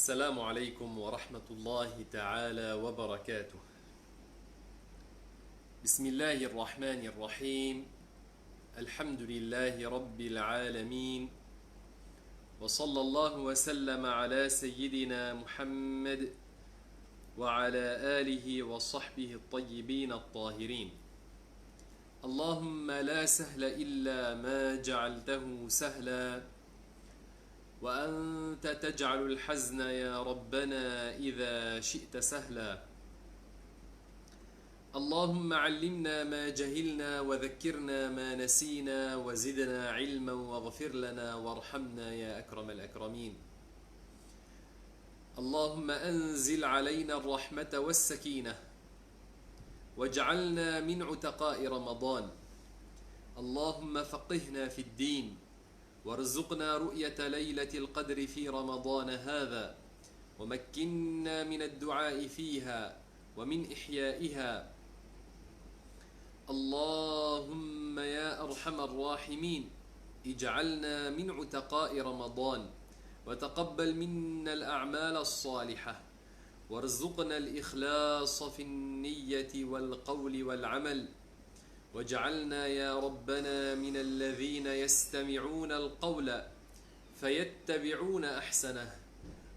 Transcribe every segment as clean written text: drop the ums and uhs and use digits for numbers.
السلام عليكم ورحمة الله تعالى وبركاته. بسم الله الرحمن الرحيم. الحمد لله رب العالمين، وصلى الله وسلم على سيدنا محمد وعلى آله وصحبه الطيبين الطاهرين. اللهم لا سهل إلا ما جعلته سهلا، وأنت تجعل الحزن يا ربنا إذا شئت سهلا. اللهم علمنا ما جهلنا وذكرنا ما نسينا وزدنا علما واغفر لنا وارحمنا يا أكرم الأكرمين. اللهم أنزل علينا الرحمة والسكينة واجعلنا من عتقاء رمضان. اللهم فقهنا في الدين وارزقنا رؤية ليلة القدر في رمضان هذا، ومكننا من الدعاء فيها ومن إحيائها. اللهم يا أرحم الراحمين اجعلنا من عتقاء رمضان، وتقبل منا الأعمال الصالحة، وارزقنا الإخلاص في النية والقول والعمل، واجعلنا يا ربنا من الذين يستمعون القول فيتبعون أحسنه،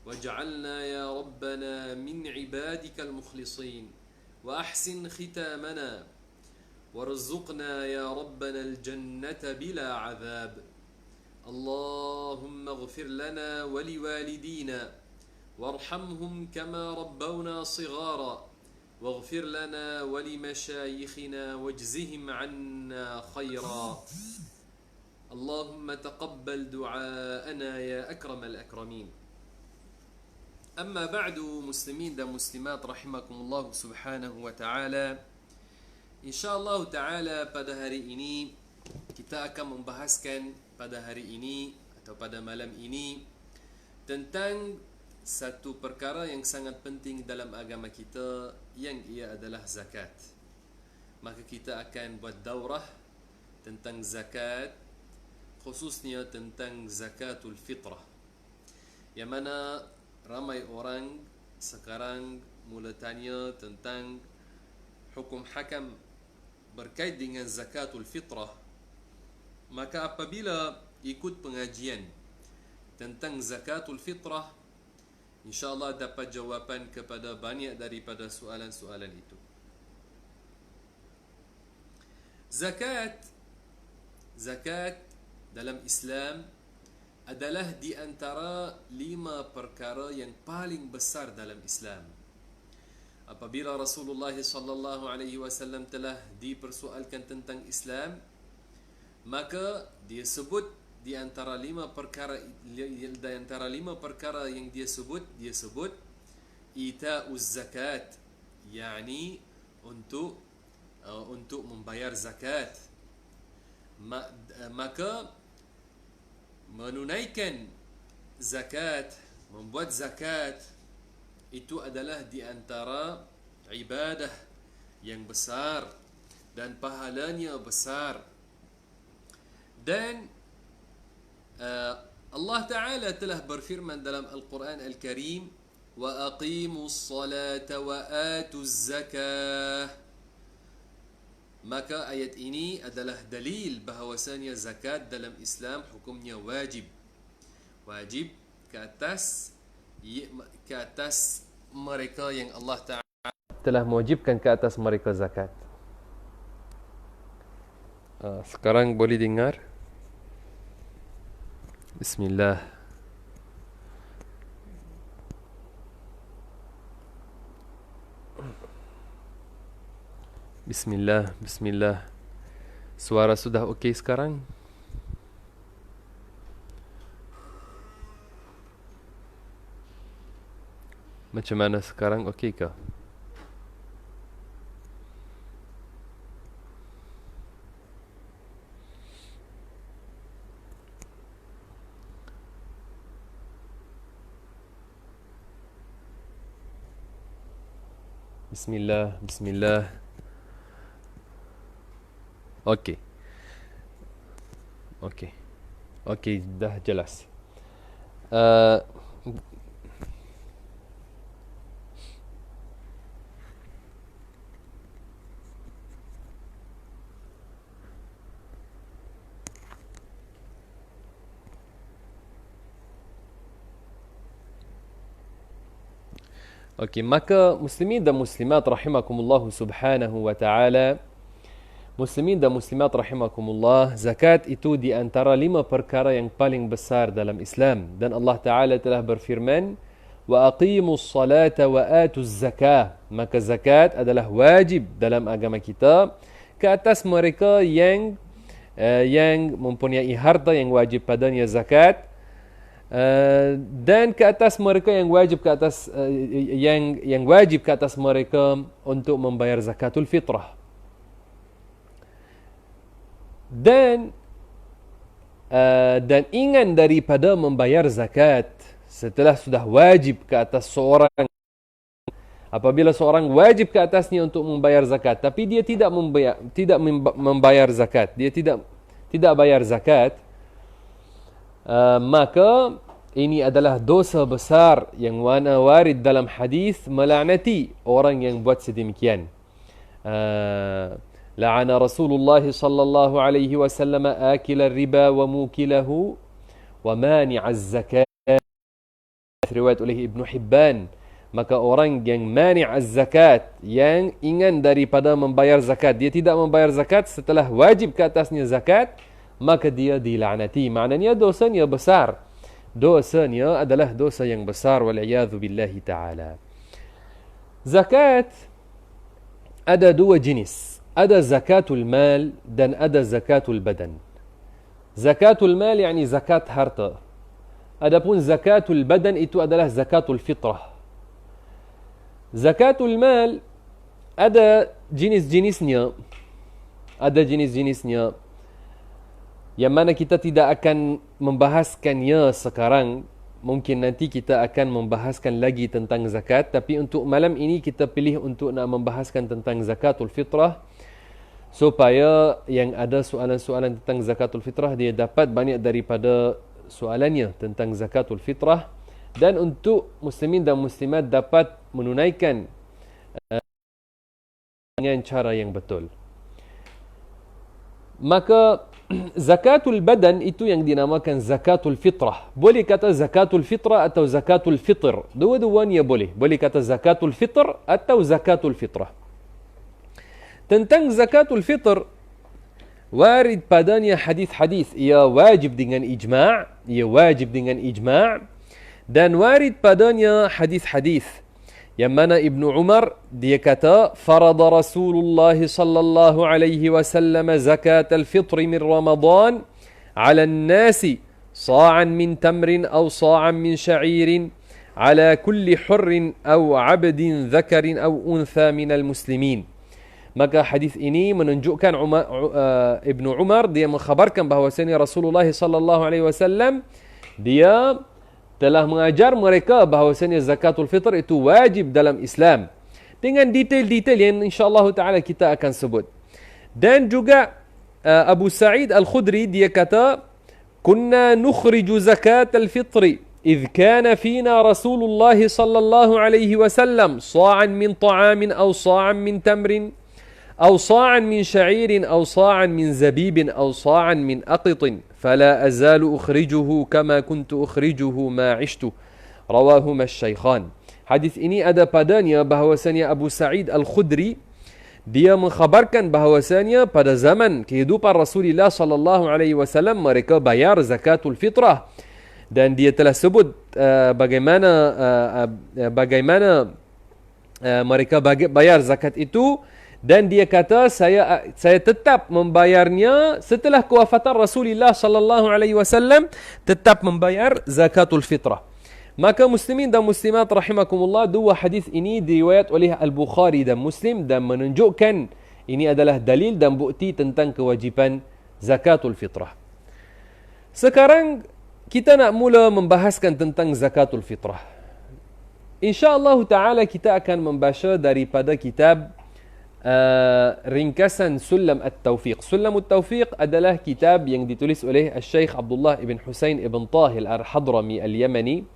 واجعلنا يا ربنا من عبادك المخلصين، وأحسن ختامنا، وارزقنا يا ربنا الجنة بلا عذاب. اللهم اغفر لنا ولوالدينا وارحمهم كما ربونا صغارا، واغفر لنا ولمشايخنا واجزهم عنا خيرا. اللهم تقبل دعاءنا يا أكرم الأكرمين. أما بعد، مسلمين dan muslimat rahimakumullah subhanahu wa ta'ala, InsyaAllah ta'ala pada hari ini kita akan membahaskan pada hari ini atau pada malam ini tentang satu perkara yang sangat penting dalam agama kita, yang ia adalah zakat. Maka kita akan buat daurah tentang zakat, khususnya tentang zakatul fitrah, yang mana ramai orang sekarang mula tanya tentang hukum hakam berkait dengan zakatul fitrah. Maka apabila ikut pengajian tentang zakatul fitrah, InsyaAllah dapat jawapan kepada banyak daripada soalan-soalan itu. Zakat dalam Islam adalah di antara 5 perkara yang paling besar dalam Islam. Apabila Rasulullah sallallahu alaihi wasallam telah dipersoalkan tentang Islam, maka dia sebut di antara 5 perkara yang dia sebut ita'uz zakat, yakni untuk membayar zakat. Maka menunaikan zakat, membuat zakat, itu adalah di antara ibadah yang besar dan pahalanya besar. Dan Allah Ta'ala telah berfirman dalam Al-Quran Al-Karim, wa aqimus salata wa atuz zakah. Maka ayat ini adalah dalil bahawasanya zakat dalam Islam hukumnya wajib. Wajib ke atas mereka yang Allah Ta'ala telah mewajibkan ke atas mereka zakat. Sekarang boleh dengar? Bismillah. Bismillah. Suara sudah okey sekarang? Macam mana sekarang, okey ke? Bismillah. Okey. Okey, dah jelas. Okey, maka muslimin dan muslimat rahimakumullah subhanahu wa ta'ala. Muslimin dan muslimat rahimakumullah, zakat itu di antara 5 perkara yang paling besar dalam Islam. Dan Allah Ta'ala telah berfirman, wa aqimus salata wa atuz zakah. Maka zakat adalah wajib dalam agama kita ke atas mereka yang mempunyai harta yang wajib padanya zakat, dan ke atas mereka yang wajib ke atas yang wajib ke atas mereka untuk membayar zakatul fitrah. Dan ingat daripada membayar zakat setelah sudah wajib ke atas seorang, apabila seorang wajib ke atasnya untuk membayar zakat tapi dia tidak membayar zakat, dia tidak bayar zakat, maka ini adalah dosa besar yang mana warid dalam hadis melaknati orang yang buat sedemikian. La'ana Rasulullah sallallahu alaihi wasallam akil riba wa mukilahu wa mani'az zakat. Riwayat oleh Ibn Hibban. Maka orang yang mani'az zakat, yang ingat daripada membayar zakat, dia tidak membayar zakat setelah wajib ke atasnya zakat, maka dia dilaknati. Maknanya dosanya besar. Dosanya adalah dosa yang besar, wal'iyadhu billahi ta'ala. Zakat ada 2 jenis. Ada zakatul mal dan ada zakatul badan. Zakatul mal yakni zakat harta. Adapun zakatul badan itu adalah zakatul fitrah. Zakatul mal ada jenis-jenisnya. Ada jenis-jenisnya yang mana kita tidak akan membahaskannya sekarang. Mungkin nanti kita akan membahaskan lagi tentang zakat, tapi untuk malam ini kita pilih untuk nak membahaskan tentang zakatul fitrah, supaya yang ada soalan-soalan tentang zakatul fitrah dia dapat banyak daripada soalannya tentang zakatul fitrah, dan untuk muslimin dan muslimat dapat menunaikan dengan cara yang betul. Maka zakatul badan itu yang dinamakan zakatul fitrah. Boleh kata zakatul fitrah atau zakatul fitr. Dua-duanya boleh. Boleh kata zakatul fitr atau zakatul fitrah. Tentang zakatul fitr, warid padanya hadis-hadis. Ia wajib dengan ijma'. Ia wajib dengan ijma'. Dan warid padanya hadis-hadis yang mana Ibnu Umar dia kata, farada Rasulullah sallallahu alaihi wasallam zakat al-fitr min Ramadan ala an-nasi sa'an min tamrin aw sa'an min sha'irin ala kulli hurrin aw 'abdin dhakarin aw untha min al-muslimin. Maka hadis ini menunjukkan Ibnu Umar dia mengkhabarkan bahawasanya Rasulullah sallallahu alaihi wasallam dia telah mengajar mereka bahawasanya zakatul fitr itu wajib dalam Islam dengan detail-detail yang insya-Allah taala kita akan sebut. Dan juga Abu Sa'id Al-Khudri dia kata, kunna nukhriju zakatal fitr idh kana fina Rasulullah sallallahu alaihi wasallam sa'an min ta'amin aw sa'an min tamrin aw sa'an min sha'irin aw sa'an min zabibin aw sa'an min aqitin فلا أزال أخرجه كما كنت أخرجه ما عشت رواهما الشيخان. Hadis ini ada padanya bahawasanya Abu Sa'id Al-Khudri dia mengkhabarkan bahawasanya pada zaman kehidupan Rasulullah sallallahu alaihi wasallam mereka bayar zakatul fitrah, dan dia telah sebut bagaimana mereka bayar zakat itu. Dan dia kata, saya tetap membayarnya setelah kewafatan Rasulullah sallallahu alaihi wasallam, tetap membayar zakatul fitrah. Maka muslimin dan muslimat rahimakumullah, 2 hadis ini diriwayat oleh Al-Bukhari dan Muslim dan menunjukkan ini adalah dalil dan bukti tentang kewajipan zakatul fitrah. Sekarang kita nak mula membahaskan tentang zakatul fitrah. Insya-Allah taala kita akan membaca daripada kitab ringkasan Sulam At-Taufiq. Sulam At-Taufiq adalah kitab yang ditulis oleh Syekh Abdullah ibn Husain ibn Tahil Al-Hadrami Al-Yamani,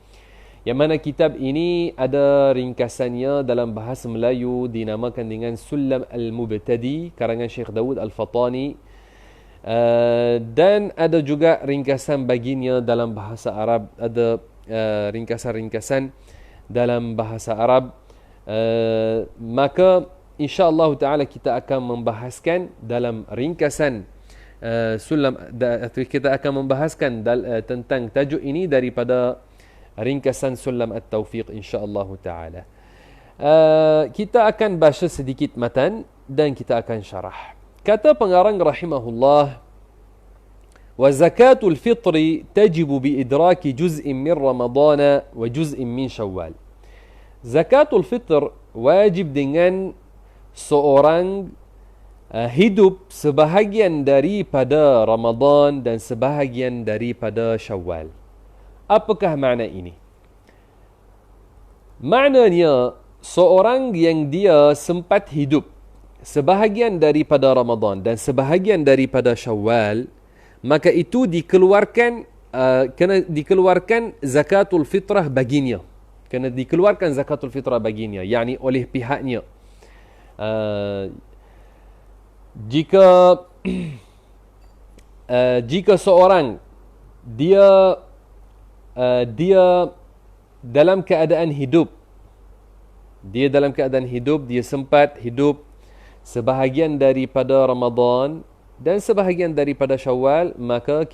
yang mana kitab ini ada ringkasannya dalam bahasa Melayu dinamakan dengan Sulam Al-Mubtadi karangan Syekh Dawud Al-Fatani, dan ada juga ringkasan baginya dalam bahasa Arab. Ada ringkasan-ringkasan dalam bahasa Arab. Maka insya-Allah taala kita akan membahaskan dalam ringkasan kita akan membahaskan tentang tajuk ini daripada ringkasan Sulam At-Taufiq insya-Allah taala. Kita akan baca sedikit matan dan kita akan syarah. Kata pengarang rahimahullah, wa zakatul fitri tajibu bi idraki juz'in min Ramadhan wa juz'in min Syawal. Zakatul fitr wajib dengan seorang hidup sebahagian daripada Ramadan dan sebahagian daripada Syawal. Apakah makna ini? Maknanya seorang yang dia sempat hidup sebahagian daripada Ramadan dan sebahagian daripada Syawal, maka itu dikeluarkan kena dikeluarkan zakatul fitrah baginya. Kena dikeluarkan zakatul fitrah baginya, yakni oleh pihaknya. Jika seorang dia dalam keadaan hidup, dia sempat hidup sebahagian daripada Ramadan dan sebahagian daripada Syawal, maka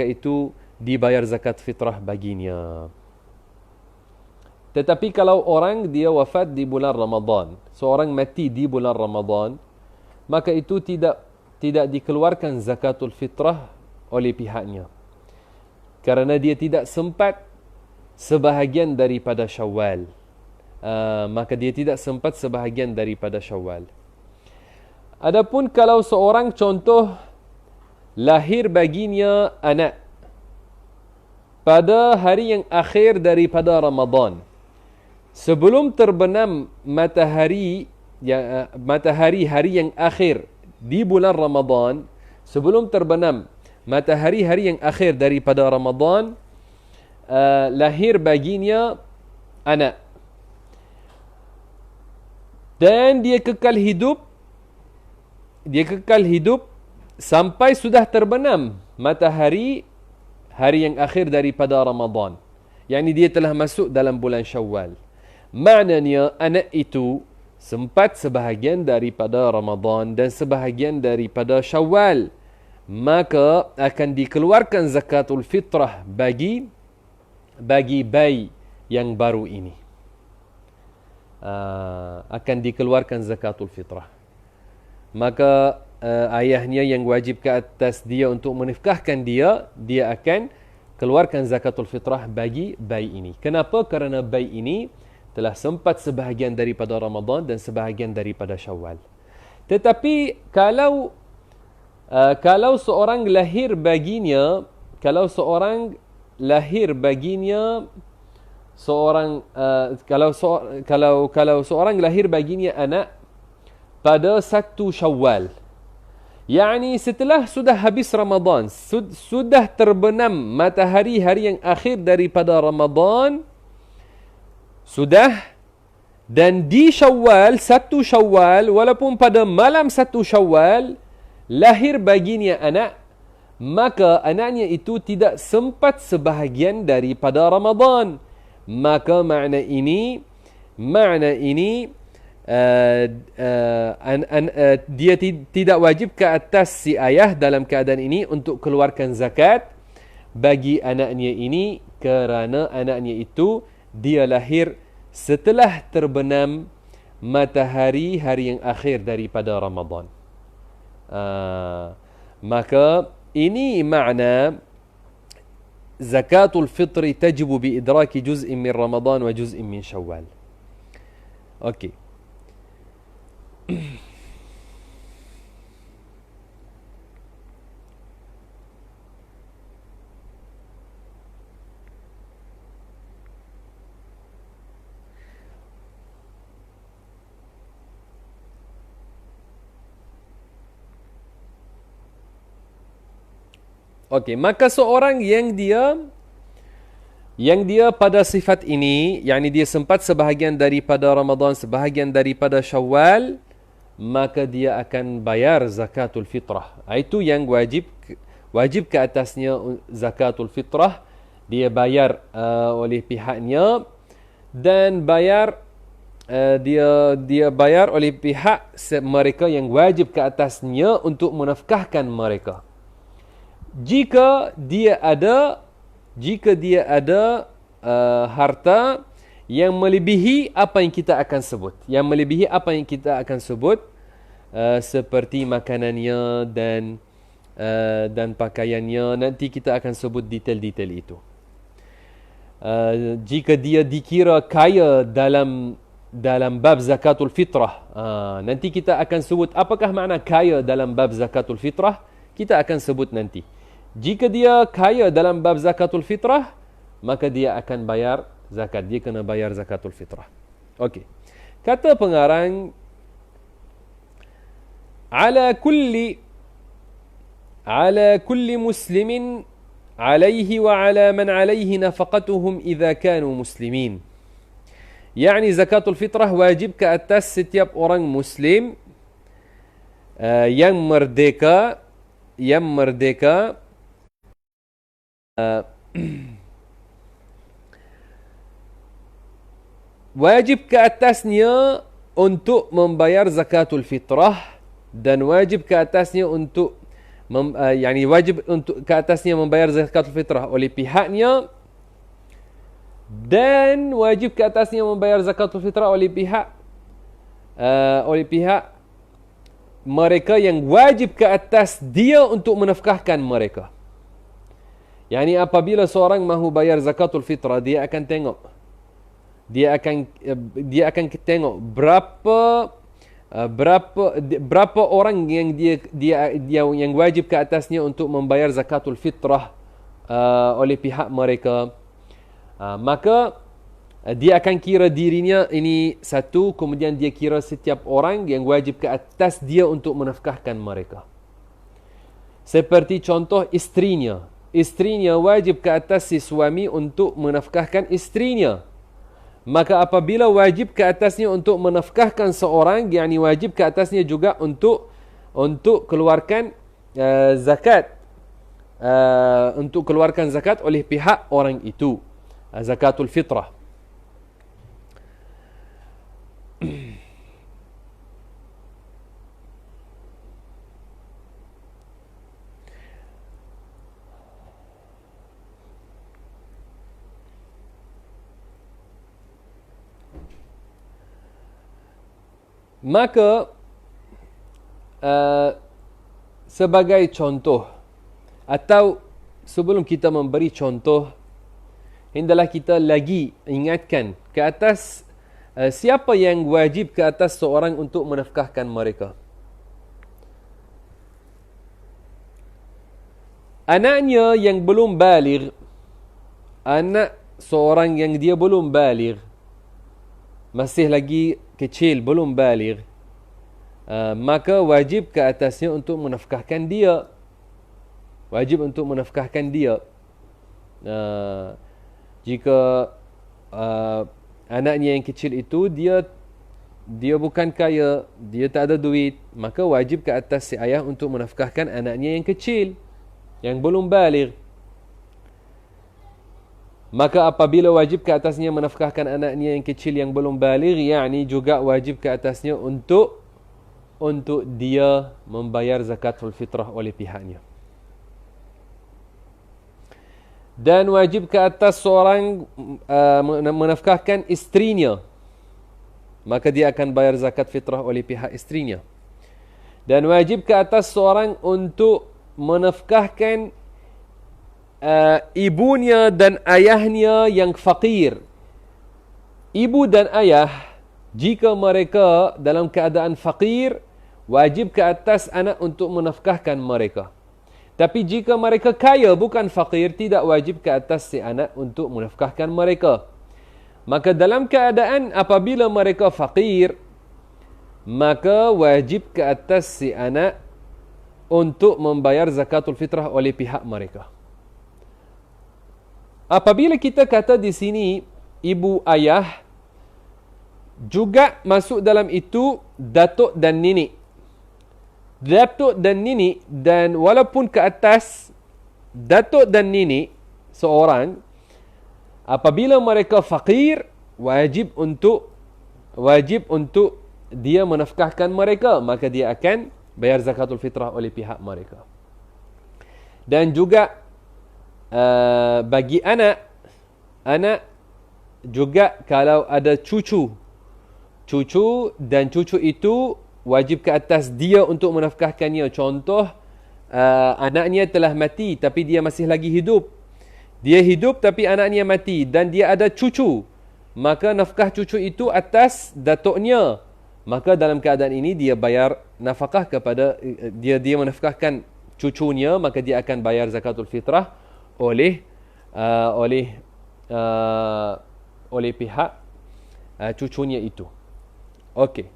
itu dibayar zakat fitrah baginya. Tetapi kalau orang dia wafat di bulan Ramadan, seorang mati di bulan Ramadan, maka itu tidak dikeluarkan zakatul fitrah oleh pihaknya, kerana dia tidak sempat sebahagian daripada Syawal. Maka dia tidak sempat sebahagian daripada Syawal. Adapun kalau seorang contoh lahir baginya anak pada hari yang akhir daripada Ramadan, sebelum terbenam matahari hari yang akhir di bulan Ramadan, sebelum terbenam matahari hari yang akhir daripada Ramadan, lahir baginya anak dan dia kekal hidup sampai sudah terbenam matahari hari yang akhir daripada Ramadan, yakni dia telah masuk dalam bulan Syawal. Maknanya anak itu sempat sebahagian daripada Ramadan dan sebahagian daripada Syawal, maka akan dikeluarkan zakatul fitrah bagi bayi yang baru ini. Akan dikeluarkan zakatul fitrah. Maka ayahnya yang wajib ke atas dia untuk menafkahkan dia akan keluarkan zakatul fitrah bagi bayi ini. Kenapa? Kerana bayi ini telah sempat sebahagian daripada Ramadan dan sebahagian daripada Syawal. Tetapi kalau seorang lahir baginya kalau seorang lahir baginya anak pada 1 Syawal, yakni setelah sudah habis Ramadan, sudah terbenam matahari hari yang akhir daripada Ramadan, sudah, dan di Syawal, 1 Syawal, walaupun pada malam 1 Syawal lahir baginya anak, maka anaknya itu tidak sempat sebahagian daripada Ramadan. Maka makna ini dia tidak wajib ke atas si ayah dalam keadaan ini untuk keluarkan zakat bagi anaknya ini, kerana anaknya itu dia lahir setelah terbenam matahari hari yang akhir daripada Ramadan. Maka ini makna zakatul fitri tajibu bi idraki juz'in min Ramadan wa juz'in min Syawal. Okey. Okey, maka seorang yang dia pada sifat ini, yakni dia sempat sebahagian daripada Ramadan, sebahagian daripada Syawal, maka dia akan bayar zakatul fitrah. Itu yang wajib ke atasnya zakatul fitrah, dia bayar oleh pihaknya, dan bayar dia bayar oleh pihak mereka yang wajib ke atasnya untuk menafkahkan mereka. Jika dia ada harta yang melebihi apa yang kita akan sebut, seperti makanannya dan pakaiannya, nanti kita akan sebut detail-detail itu. Jika dia dikira kaya dalam bab zakatul fitrah, nanti kita akan sebut apakah makna kaya dalam bab zakatul fitrah, kita akan sebut nanti. Jika dia kaya dalam bab zakatul fitrah, maka dia akan bayar zakat, dia kena bayar zakatul fitrah. Okey. Kata pengarang, ala kulli muslimin alaihi wa ala man alaihi nafaqatuhum idza kanu muslimin. Yani zakatul fitrah wajib ke atas setiap orang muslim yang merdeka wajib ke atasnya untuk membayar zakatul fitrah, dan wajib ke atasnya untuk wajib untuk ke atasnya membayar zakatul fitrah oleh pihaknya, dan wajib ke atasnya membayar zakatul fitrah oleh pihak mereka yang wajib ke atas dia untuk menafkahkan mereka. Yani apabila seorang mahu bayar zakatul fitrah, dia akan tengok berapa orang yang dia yang wajib ke atasnya untuk membayar zakatul fitrah oleh pihak mereka. Maka dia akan kira dirinya ini satu, kemudian dia kira setiap orang yang wajib ke atas dia untuk menafkahkan mereka. Seperti contoh istrinya wajib ke atas si suami untuk menafkahkan istrinya. Maka apabila wajib ke atasnya untuk menafkahkan seorang, yakni wajib ke atasnya juga untuk keluarkan zakat, untuk keluarkan zakat oleh pihak orang itu, zakatul fitrah. Maka sebagai contoh, atau sebelum kita memberi contoh, hendaklah kita lagi ingatkan ke atas siapa yang wajib ke atas seorang untuk menafkahkan mereka. Anaknya yang belum baligh, anak seorang yang dia belum baligh, masih lagi kecil, belum baligh, maka wajib ke atasnya untuk menafkahkan dia. Jika anaknya yang kecil itu dia bukan kaya, dia tak ada duit, maka wajib ke atas si ayah untuk menafkahkan anaknya yang kecil, yang belum baligh. Maka apabila wajib ke atasnya menafkahkan anaknya yang kecil yang belum baligh, yakni juga wajib ke atasnya untuk dia membayar zakatul fitrah oleh pihaknya. Dan wajib ke atas seorang menafkahkan istrinya, maka dia akan bayar zakat fitrah oleh pihak istrinya. Dan wajib ke atas seorang untuk menafkahkan ibunya dan ayahnya yang fakir. Ibu dan ayah, jika mereka dalam keadaan fakir, wajib ke atas anak untuk menafkahkan mereka. Tapi jika mereka kaya bukan fakir, tidak wajib ke atas si anak untuk menafkahkan mereka. Maka dalam keadaan apabila mereka fakir, maka wajib ke atas si anak untuk membayar zakatul fitrah oleh pihak mereka. Apabila kita kata di sini ibu ayah, juga masuk dalam itu datuk dan nenek. Datuk dan nenek, dan walaupun ke atas datuk dan nenek seorang, apabila mereka fakir, wajib untuk wajib untuk dia menafkahkan mereka, maka dia akan bayar zakatul fitrah oleh pihak mereka. Dan juga bagi anak juga kalau ada cucu dan cucu itu wajib ke atas dia untuk menafkahkannya. Contoh, anaknya telah mati tapi dia masih lagi hidup. Dia hidup tapi anaknya mati dan dia ada cucu. Maka nafkah cucu itu atas datuknya. Maka dalam keadaan ini dia bayar nafkah kepada dia menafkahkan cucunya, maka dia akan bayar zakatul fitrah oleh pihak cucunya itu. Okey.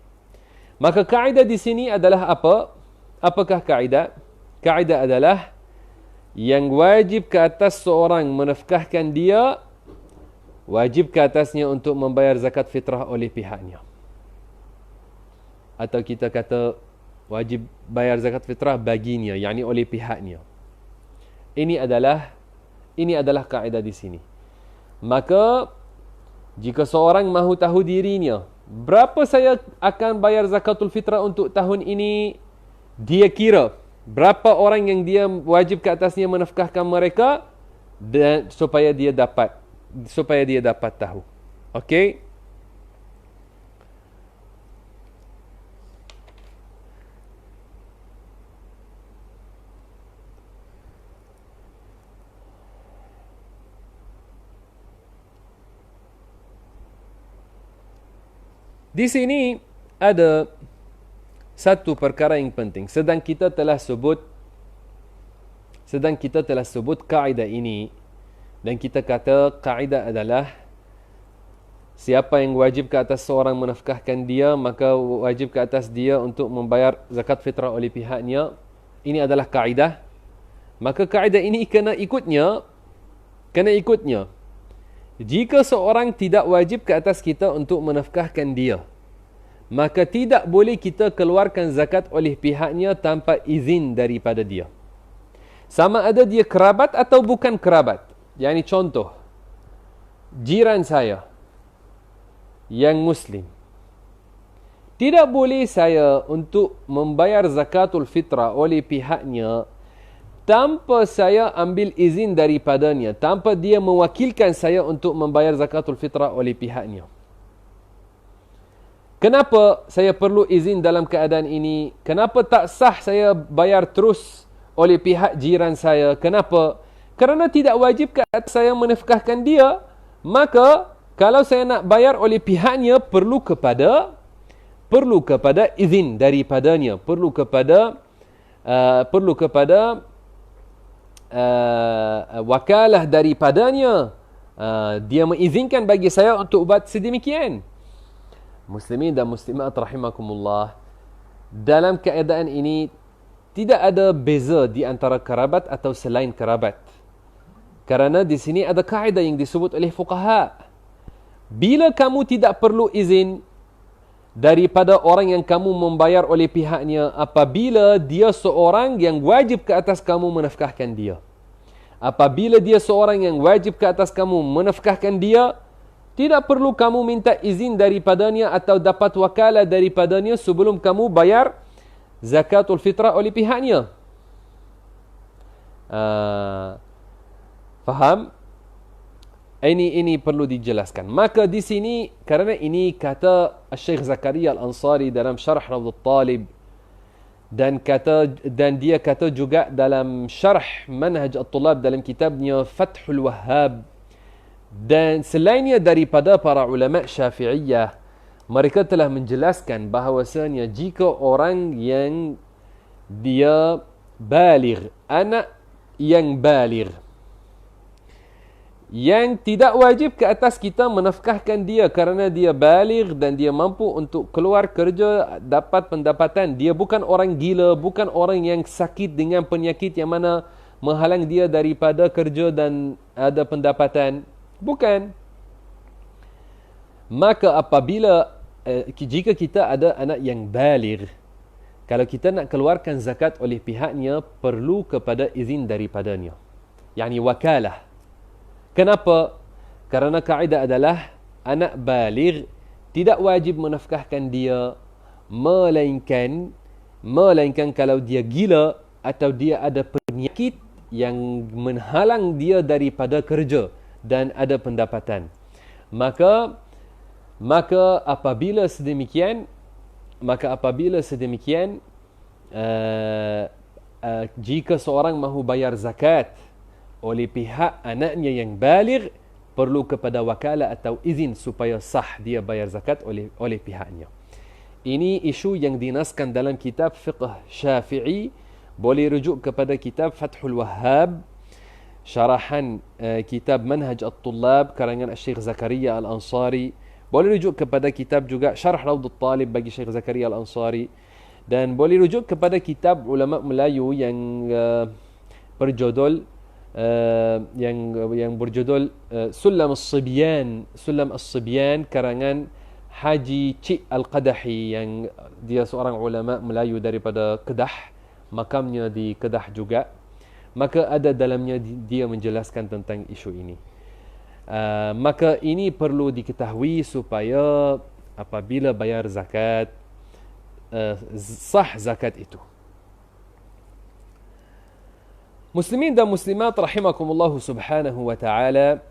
Maka kaedah di sini adalah apa? Apakah kaedah? Kaedah adalah yang wajib ke atas seorang menafkahkan dia, wajib ke atasnya untuk membayar zakat fitrah oleh pihaknya. Atau kita kata wajib bayar zakat fitrah baginya, yakni oleh pihaknya. Ini adalah kaedah di sini. Maka jika seorang mahu tahu dirinya, berapa saya akan bayar zakatul fitrah untuk tahun ini, dia kira berapa orang yang dia wajib ke atasnya menafkahkan mereka, dan supaya dia dapat tahu. Okey? Di sini ada satu perkara yang penting. Sedang kita telah sebut kaedah ini, dan kita kata kaedah adalah siapa yang wajib ke atas seorang menafkahkan dia, maka wajib ke atas dia untuk membayar zakat fitrah oleh pihaknya. Ini adalah kaedah. Maka kaedah ini kena ikutnya. Jika seorang tidak wajib ke atas kita untuk menafkahkan dia, maka tidak boleh kita keluarkan zakat oleh pihaknya tanpa izin daripada dia. Sama ada dia kerabat atau bukan kerabat. Yani contoh, jiran saya yang Muslim, tidak boleh saya untuk membayar zakatul fitrah oleh pihaknya tanpa saya ambil izin daripadanya, tanpa dia mewakilkan saya untuk membayar zakatul fitrah oleh pihaknya. Kenapa saya perlu izin dalam keadaan ini? Kenapa tak sah saya bayar terus oleh pihak jiran saya? Kenapa? Kerana tidak wajib ke atas saya menafkahkan dia. Maka kalau saya nak bayar oleh pihaknya, perlu kepada izin daripadanya, perlu kepada wakalah daripadanya. Dia mengizinkan bagi saya untuk buat sedemikian. Muslimin dan muslimat rahimakumullah, dalam keadaan ini tidak ada beza di antara kerabat atau selain kerabat. Kerana di sini ada kaedah yang disebut oleh fuqaha. Bila kamu tidak perlu izin daripada orang yang kamu membayar oleh pihaknya, apabila dia seorang yang wajib ke atas kamu menafkahkan dia. Apabila dia seorang yang wajib ke atas kamu menafkahkan dia, tidak perlu kamu minta izin daripadanya atau dapat wakalah daripadanya sebelum kamu bayar zakatul fitrah oleh pihaknya. Faham? Ini perlu dijelaskan. Maka di sini, kerana ini kata Syekh Zakaria Al-Ansari dalam Syarh Rawdatul Talib, dan dia kata juga dalam Syarh Manhaj At-Tulab dalam kitabnya Fathul Wahhab, dan selainnya daripada para ulama Syafi'iyah, mereka telah menjelaskan bahawasanya jika orang yang dia baligh, anak yang baligh, yang tidak wajib ke atas kita menafkahkan dia kerana dia baligh dan dia mampu untuk keluar kerja, dapat pendapatan. Dia bukan orang gila, bukan orang yang sakit dengan penyakit yang mana menghalang dia daripada kerja dan ada pendapatan. Bukan. Maka apabila jika kita ada anak yang baligh, kalau kita nak keluarkan zakat oleh pihaknya, perlu kepada izin daripadanya, yakni wakalah. Kenapa? Kerana kaedah adalah anak baligh tidak wajib menafkahkan dia, melainkan kalau dia gila atau dia ada penyakit yang menghalang dia daripada kerja dan ada pendapatan. Maka apabila sedemikian jika seorang mahu bayar zakat oleh pihak anaknya yang baligh, perlu kepada wakalah atau izin supaya sah dia bayar zakat oleh pihaknya. Ini isu yang dinaskan dalam kitab fiqh Syafi'i. Boleh rujuk kepada kitab Fathul Wahhab, syarahan kitab Manhaj At-Tullab karangan Syekh Zakaria Al-Ansari. Boleh rujuk kepada kitab juga Syarah Raudhut Talib bagi Syekh Zakaria Al-Ansari. Dan boleh rujuk kepada kitab ulama Melayu yang berjudul Sulam As-Sibyan karangan Haji Cik Al-Qadahi, yang dia seorang ulama Melayu daripada Kedah, makamnya di Kedah juga. Maka ada dalamnya dia menjelaskan tentang isu ini. Maka ini perlu diketahui supaya apabila bayar zakat, sah zakat itu. Muslimin dan muslimat rahimakumullah subhanahu wa ta'ala,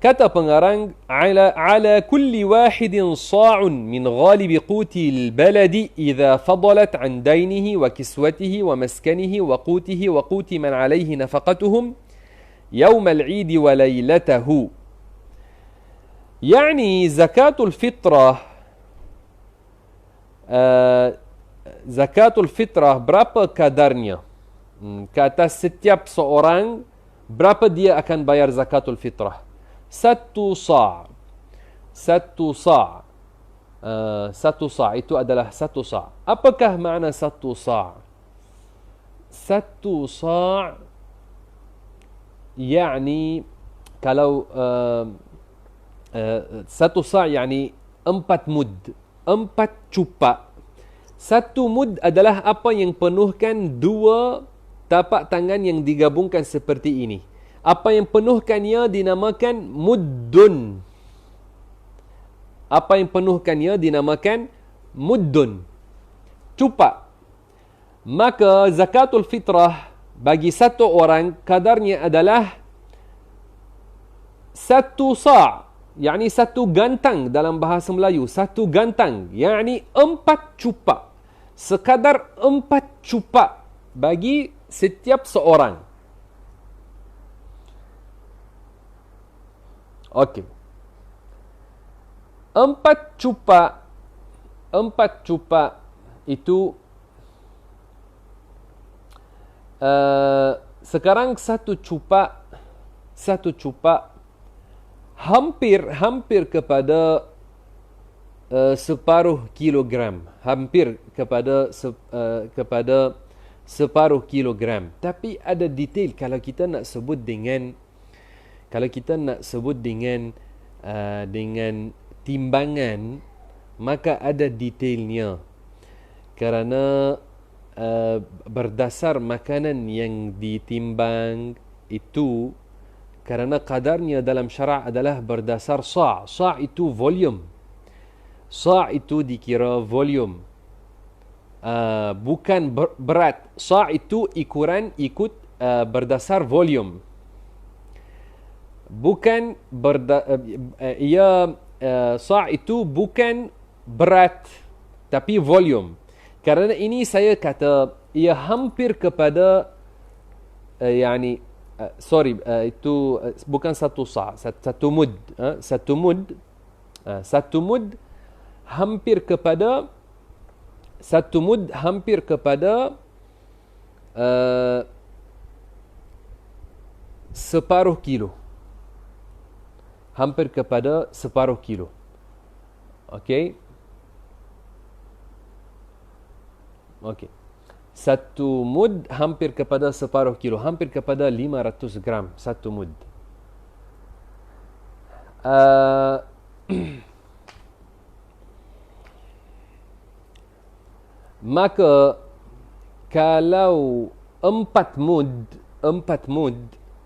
kata pengarang, ala kulli wahidin sa'un min ghalibi quti al-baladi idha fadalat an daynihi wa kiswatihi wa maskanihi wa qutihi wa quti man alayhi nafaqatuhum yawm al-'id wa laylatahu. Yani zakatul fitrah berapa kadarnya? Kata setiap seorang berapa dia akan bayar zakatul fitrah? Satu sa' itu adalah satu sa'. Apakah makna satu sa'? Satu sa' yani kalau satu sa' yani 4 mud, 4 cupak. Satu mud adalah apa yang penuhkan 2 tapak tangan yang digabungkan seperti ini. Apa yang penuhkannya dinamakan muddun. Cupak. Maka zakatul fitrah bagi satu orang kadarnya adalah satu sa', yakni satu gantang dalam bahasa Melayu. Satu gantang, yakni 4 cupak. Sekadar 4 cupak bagi setiap seorang. Okey. 4 cupak itu sekarang satu cupak hampir kepada separuh kilogram. Hampir kepada separuh kilogram. Tapi ada detail kalau kita nak sebut dengan timbangan, maka ada detailnya. Kerana berdasar makanan yang ditimbang itu, kerana kadarnya dalam syara' adalah berdasar sa'. Sa' itu volume. Sa' itu dikira volume. Bukan berat. Sa' itu ikut berdasar volume. Bukan sa' itu bukan berat tapi volume. Kerana ini saya kata ia hampir kepada itu bukan satu sa', satu mud. Satu mud hampir kepada separuh kilo. Hampir kepada separuh kilo. Okey. Satu mud hampir kepada separuh kilo. Hampir kepada 500 gram satu mud. Maka kalau 4 mud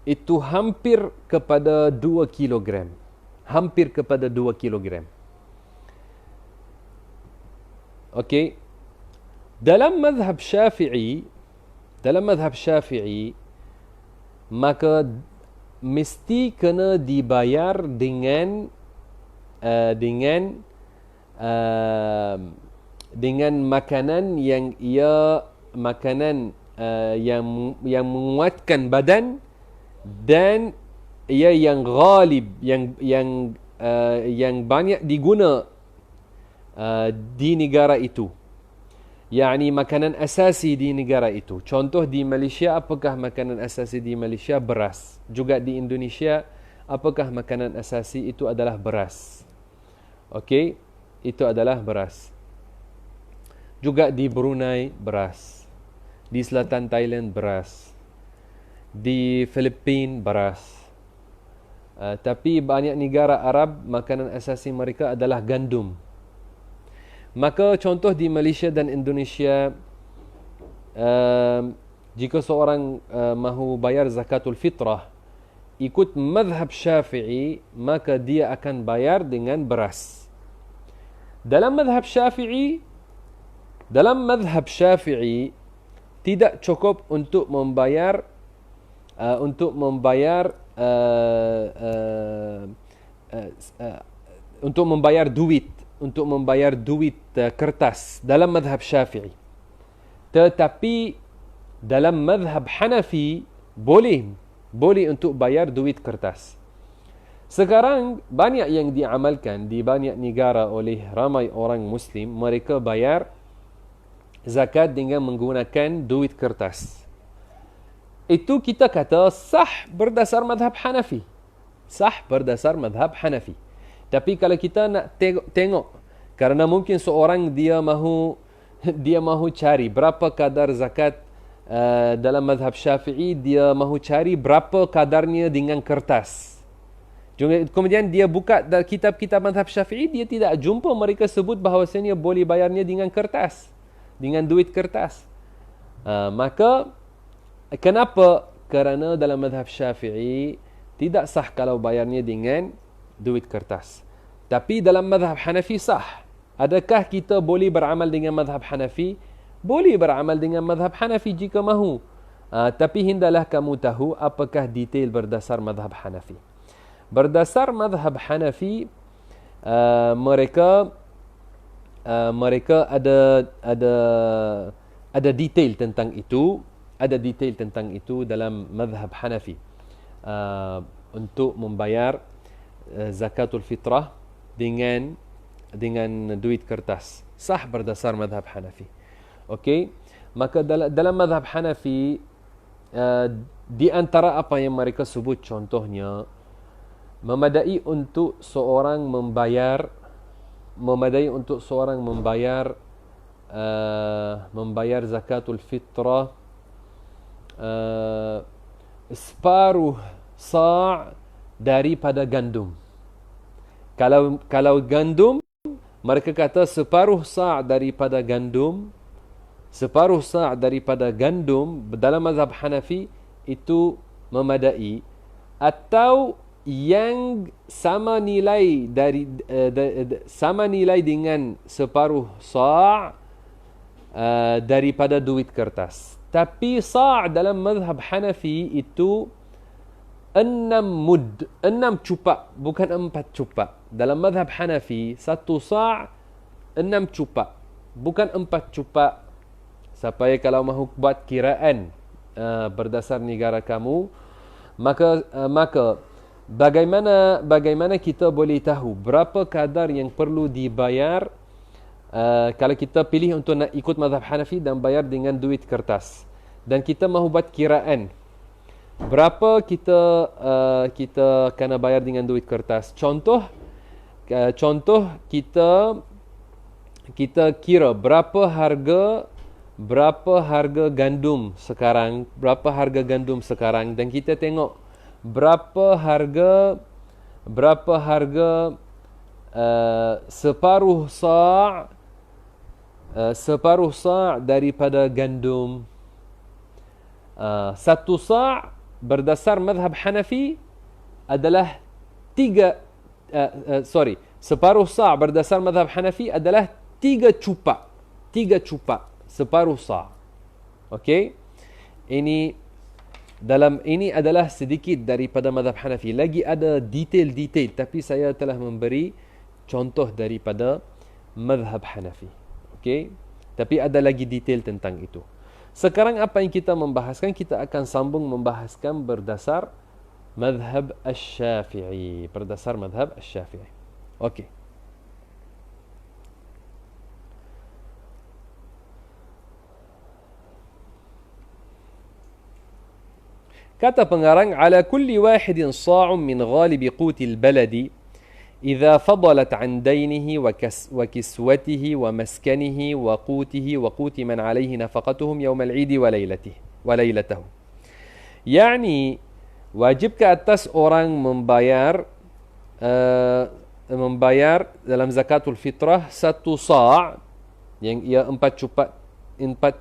itu hampir kepada 2 kilogram. Hampir kepada 2 kilogram. Okey. Dalam mazhab Syafi'i, maka mesti kena dibayar dengan makanan yang yang menguatkan badan dan ia yang ghalib, yang banyak diguna di negara itu. Yani makanan asasi di negara itu. Contoh di Malaysia, apakah makanan asasi di Malaysia? Beras. Juga di Indonesia, apakah makanan asasi? Itu adalah beras. Okey, itu adalah beras. Juga di Brunei, beras. Di selatan Thailand, beras. Di Filipina, beras. Tapi banyak negara Arab, makanan asasi mereka adalah gandum. Maka contoh di Malaysia dan Indonesia, jika seorang mahu bayar zakatul fitrah ikut mazhab Syafi'i, maka dia akan bayar dengan beras. Dalam mazhab Syafi'i tidak cukup untuk membayar duit kertas dalam mazhab Syafi'i. Tetapi dalam mazhab Hanafi boleh untuk bayar duit kertas. Sekarang banyak yang diamalkan di banyak negara oleh ramai orang Muslim, mereka bayar zakat dengan menggunakan duit kertas. Itu kita kata sah berdasar mazhab Hanafi. Tapi kalau kita nak tengok, karena mungkin seorang dia mahu cari berapa kadar zakat dalam mazhab Syafi'i, dia mahu cari berapa kadarnya dengan kertas. Kemudian dia buka kitab-kitab mazhab Syafi'i, dia tidak jumpa mereka sebut bahawasanya boleh bayarnya dengan kertas, dengan duit kertas. Maka kenapa? Kerana dalam mazhab Syafi'i tidak sah kalau bayarnya dengan duit kertas. Tapi dalam mazhab Hanafi sah. Adakah kita boleh beramal dengan mazhab Hanafi? Boleh beramal dengan mazhab Hanafi jika mahu. Tapi hendaklah kamu tahu apakah detail berdasar mazhab Hanafi. Berdasar mazhab Hanafi, mereka ada detail tentang itu. Ada detail tentang itu dalam mazhab Hanafi. Untuk membayar zakatul fitrah dengan duit kertas. Sah berdasar mazhab Hanafi. Okey, maka dalam mazhab Hanafi, di antara apa yang mereka sebut, contohnya memadai untuk seorang membayar zakatul fitrah separuh sa' daripada gandum. Kalau gandum, mereka kata separuh sa' daripada gandum. Separuh sa' daripada gandum dalam mazhab Hanafi itu memadai, atau yang sama nilai sama nilai dengan separuh sa' daripada duit kertas. Tapi sa' dalam mazhab Hanafi itu 6 mud, 6 cupak, bukan 4 cupak. Dalam mazhab Hanafi, 1 sa' 6 cupak, bukan 4 cupak. Supaya kalau mahu buat kiraan berdasar negara kamu, maka bagaimana kita boleh tahu berapa kadar yang perlu dibayar kalau kita pilih untuk nak ikut mazhab Hanafi dan bayar dengan duit kertas, dan kita mahu buat kiraan berapa kita kena bayar dengan duit kertas. Contoh kita kira berapa harga gandum sekarang, dan kita tengok berapa harga separuh sa' daripada gandum. 1 sa' berdasar madhab Hanafi adalah separuh sa' berdasar madhab Hanafi adalah 3 cupak. 3 cupak, separuh sa'. Okey? Ini adalah sedikit daripada madhab Hanafi. Lagi ada detail-detail, tapi saya telah memberi contoh daripada madhab Hanafi. Okey? Tapi ada lagi detail tentang itu. Sekarang apa yang kita membahaskan, kita akan sambung membahaskan berdasar madhab Asy-Syafi'i. Berdasar madhab Asy-Syafi'i. Okey. Kata pengarang, ala kulli wahidin sa'un min ghalibi qutil baladi idza fadalat an daynihi wa kiswatihi wa maskanihi wa qutihi wa quti man alayhi nafaqatuhum yawm al-'id wa laylatahu. Yani wajib ke atas orang membayar dalam zakatul fitrah 1 sa' yang ia 4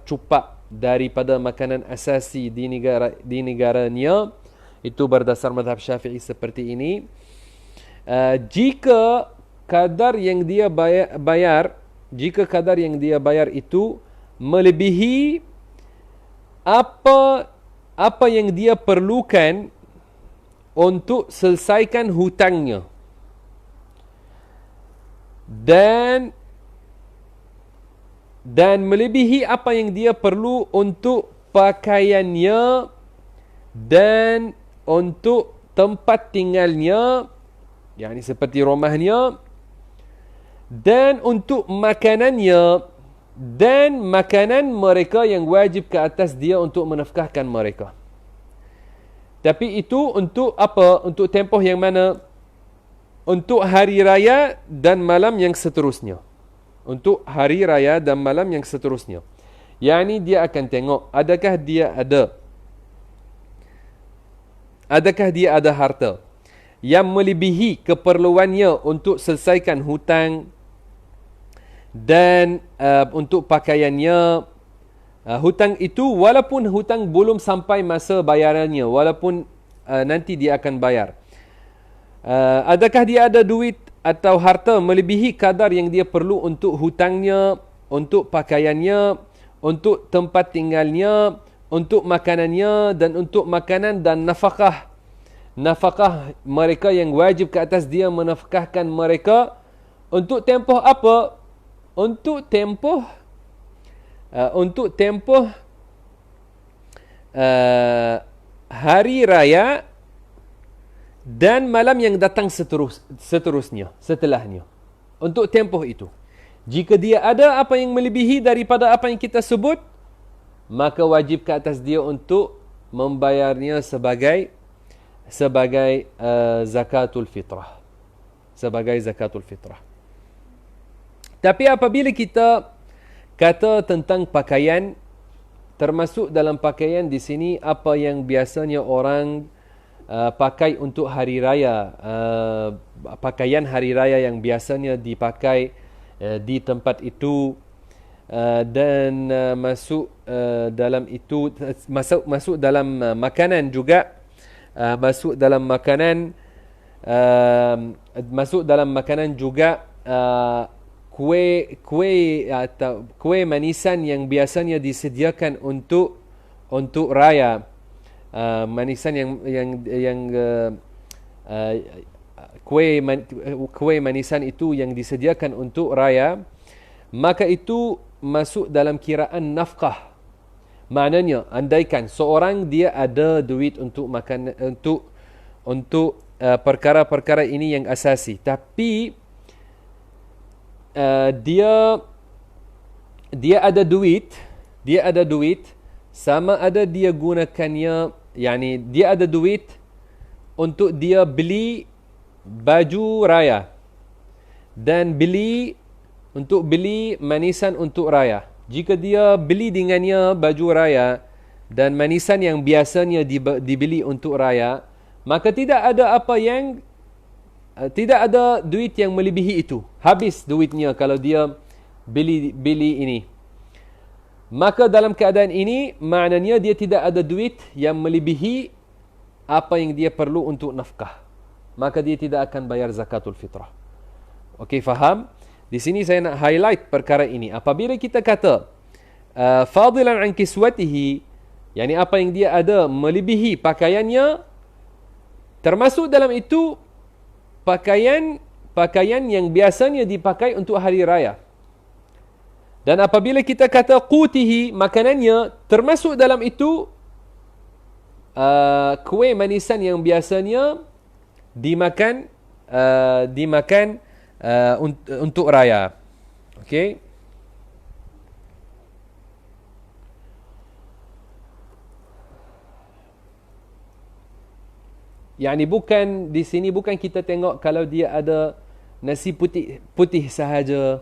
cupak daripada makanan asasi di negaranya. Itu berdasar madhab Syafi'i seperti ini. Jika kadar yang dia bayar itu melebihi apa yang dia perlukan untuk selesaikan hutangnya, dan melebihi apa yang dia perlu untuk pakaiannya dan untuk tempat tinggalnya, yakni seperti rumahnya, dan untuk makanannya dan makanan mereka yang wajib ke atas dia untuk menafkahkan mereka. Tapi itu untuk apa? Untuk tempoh yang mana? Untuk hari raya dan malam yang seterusnya. Untuk hari raya dan malam yang seterusnya. Yang ini dia akan tengok adakah dia ada harta yang melebihi keperluannya untuk selesaikan hutang dan untuk pakaiannya. Hutang itu walaupun hutang belum sampai masa bayarannya, walaupun nanti dia akan bayar. Adakah dia ada duit atau harta melebihi kadar yang dia perlu untuk hutangnya, untuk pakaiannya, untuk tempat tinggalnya, untuk makanannya, dan untuk makanan dan nafkah mereka yang wajib ke atas dia menafkahkan mereka. Untuk tempoh apa? Untuk tempoh hari raya dan malam yang datang seterusnya, setelahnya. Untuk tempoh itu. Jika dia ada apa yang melebihi daripada apa yang kita sebut, maka wajib ke atas dia untuk membayarnya sebagai zakatul fitrah. Sebagai zakatul fitrah. Tapi apabila kita kata tentang pakaian, termasuk dalam pakaian di sini apa yang biasanya orang pakai untuk hari raya, pakaian hari raya yang biasanya dipakai di tempat itu, dan masuk dalam itu, masuk dalam makanan juga, masuk dalam makanan juga kuih manisan yang biasanya disediakan untuk raya. Manisan yang kuih manisan itu yang disediakan untuk raya, maka itu masuk dalam kiraan nafkah. Maknanya, andaikan seorang dia ada duit untuk makan, untuk perkara-perkara ini yang asasi, tapi dia ada duit, sama ada dia gunakannya, yakni dia ada duit untuk dia beli baju raya dan beli manisan untuk raya. Jika dia beli dengannya baju raya dan manisan yang biasanya dibeli untuk raya, maka tidak ada duit yang melebihi itu. Habis duitnya kalau dia beli ini. Maka dalam keadaan ini, maknanya dia tidak ada duit yang melebihi apa yang dia perlu untuk nafkah, maka dia tidak akan bayar zakatul fitrah. Okey, faham? Di sini saya nak highlight perkara ini. Apabila kita kata fadilan an kiswatihi, yakni apa yang dia ada melebihi pakaiannya, termasuk dalam itu pakaian yang biasanya dipakai untuk hari raya. Dan apabila kita kata qutihi, makanannya, termasuk dalam itu kuih manisan yang biasanya dimakan untuk raya. Okey. Yani bukan di sini, bukan kita tengok kalau dia ada nasi putih sahaja.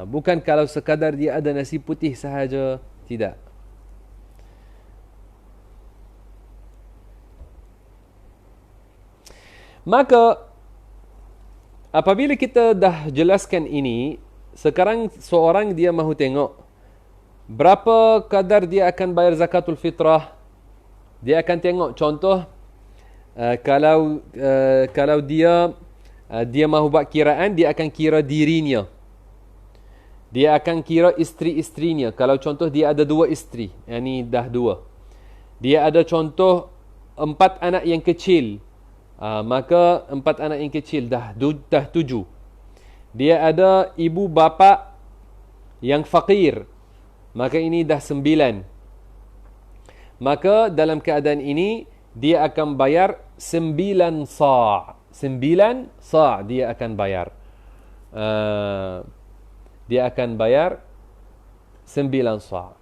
Bukan kalau sekadar dia ada nasi putih sahaja. Tidak. Maka apabila kita dah jelaskan ini, sekarang seorang dia mahu tengok berapa kadar dia akan bayar zakatul fitrah. Dia akan tengok contoh, kalau dia mahu buat kiraan, dia akan kira dirinya. Dia akan kira isteri-isterinya. Kalau contoh dia ada 2 isteri, yakni dah 2. Dia ada contoh 4 anak yang kecil, maka 4 anak yang kecil dah 7. Dia ada ibu bapa yang fakir, maka ini dah 9. Maka dalam keadaan ini dia akan bayar 9 sa'. 9 sa' dia akan bayar. Dia akan bayar 9 sa'.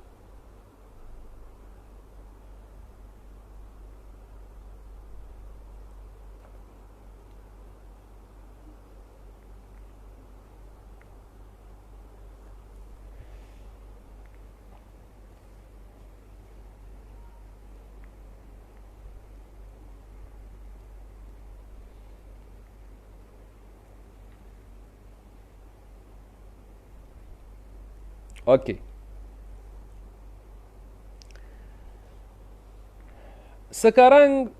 Okey. Sekarang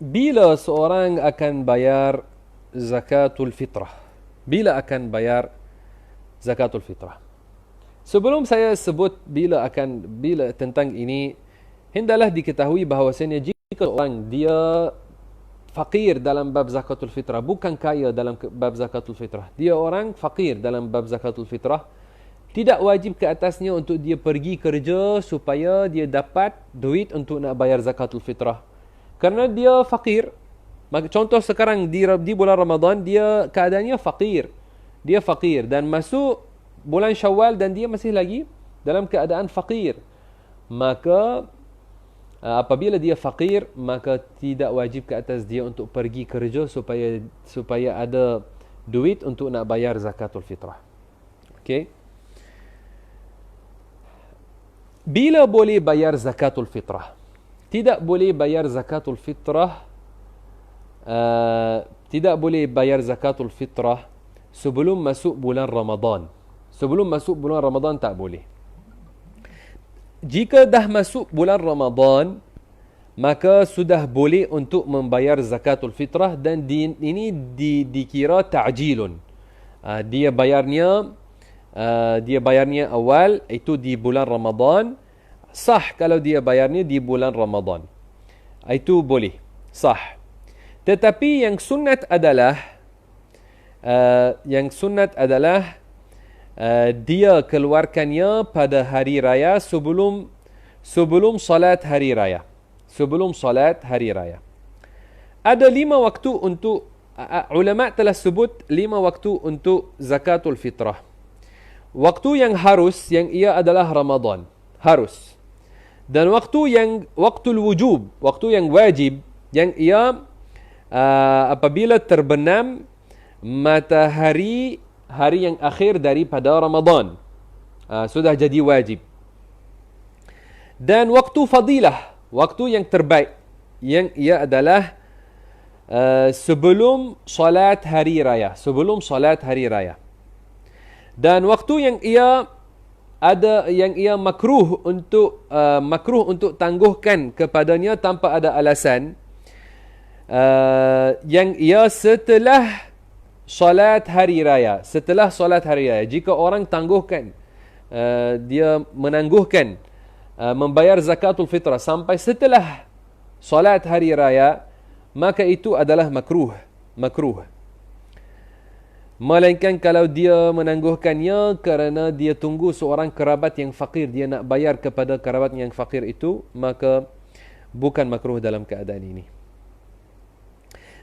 bila seorang akan bayar zakatul fitrah? Bila akan bayar zakatul fitrah? Sebelum saya sebut bila tentang ini, hendaklah diketahui bahawasanya jika orang dia fakir dalam bab zakatul fitrah, bukan kaya dalam bab zakatul fitrah, dia orang fakir dalam bab zakatul fitrah, tidak wajib ke atasnya untuk dia pergi kerja supaya dia dapat duit untuk nak bayar zakatul fitrah. Kerana dia fakir. Contoh sekarang di bulan Ramadan, dia keadaannya fakir. Dia fakir dan masuk bulan Syawal dan dia masih lagi dalam keadaan fakir. Maka apabila dia fakir, maka tidak wajib ke atas dia untuk pergi kerja supaya ada duit untuk nak bayar zakatul fitrah. Okey. Bila boleh bayar zakatul fitrah? Tidak boleh bayar zakatul fitrah, tidak boleh bayar zakatul fitrah sebelum masuk bulan Ramadan. Sebelum masuk bulan Ramadan tak boleh. Jika dah masuk bulan Ramadan, maka sudah boleh untuk membayar zakatul fitrah, dan ini dikira ta'jilun. Dia bayarnya awal, itu di bulan Ramadan. Sah kalau dia bayarnya di bulan Ramadan, itu boleh, sah. Tetapi yang sunat adalah dia keluarkannya pada hari raya sebelum salat hari raya. Sebelum salat hari raya. Ada 5 waktu untuk, ulama telah sebut 5 waktu untuk zakatul fitrah. Waktu yang harus, yang ia adalah Ramadan, harus. Dan waktul wujub, waktu yang wajib, yang ia apabila terbenam matahari hari yang akhir daripada Ramadan, sudah jadi wajib. Dan waktu fadilah, waktu yang terbaik, yang ia adalah sebelum salat hari raya, sebelum salat hari raya. Dan waktu yang ia ada yang ia makruh untuk tangguhkan kepadanya tanpa ada alasan, yang ia setelah solat hari raya. Setelah solat hari raya, jika orang tangguhkan, dia menangguhkan membayar zakatul fitrah sampai setelah solat hari raya, maka itu adalah makruh. Melainkan kalau dia menangguhkannya kerana dia tunggu seorang kerabat yang fakir, dia nak bayar kepada kerabat yang fakir itu, maka bukan makruh dalam keadaan ini.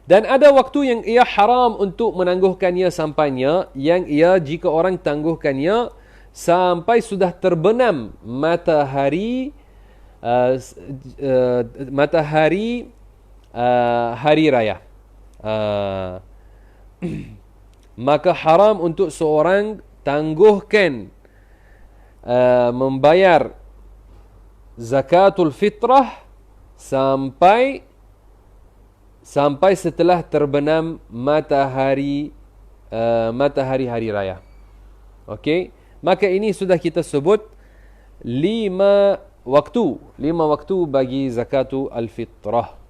Dan ada waktu yang ia haram untuk menangguhkannya sampainya, yang ia jika orang tangguhkannya sampai sudah terbenam matahari hari raya, maka haram untuk seorang tangguhkan membayar zakatul fitrah sampai setelah terbenam matahari hari raya. Okey, maka ini sudah kita sebut 5 waktu bagi zakatul fitrah.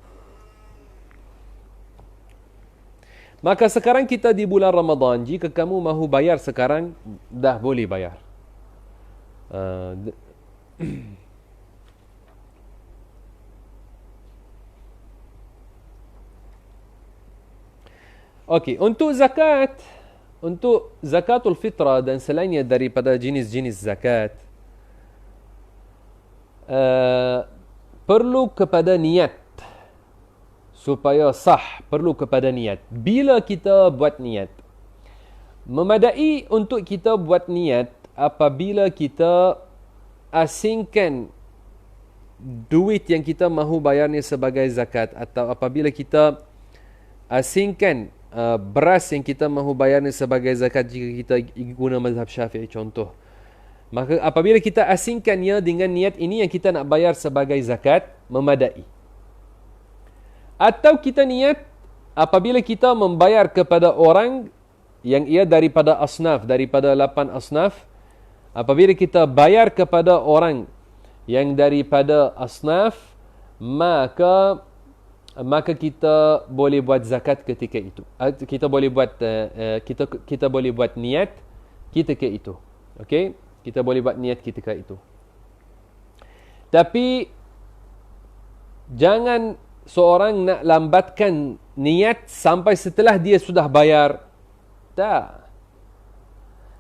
Maka sekarang kita di bulan Ramadan, jika kamu mahu bayar sekarang, dah boleh bayar. Okey, untuk zakatul fitrah dan selainnya daripada jenis-jenis zakat, perlu kepada niat. Supaya sah, perlu kepada niat. Bila kita buat niat, memadai untuk kita buat niat apabila kita asingkan duit yang kita mahu bayarnya sebagai zakat, atau apabila kita asingkan beras yang kita mahu bayarnya sebagai zakat jika kita guna mazhab Syafi'i contoh. Maka apabila kita asingkannya dengan niat ini yang kita nak bayar sebagai zakat, memadai. Atau kita niat apabila kita membayar kepada orang yang ia daripada 8 asnaf, apabila kita bayar kepada orang yang daripada asnaf, maka kita boleh buat zakat ketika itu. Kita boleh buat kita boleh buat niat ketika itu. Okey, kita boleh buat niat ketika itu. Tapi jangan seorang nak lambatkan niat sampai setelah dia sudah bayar. Tak.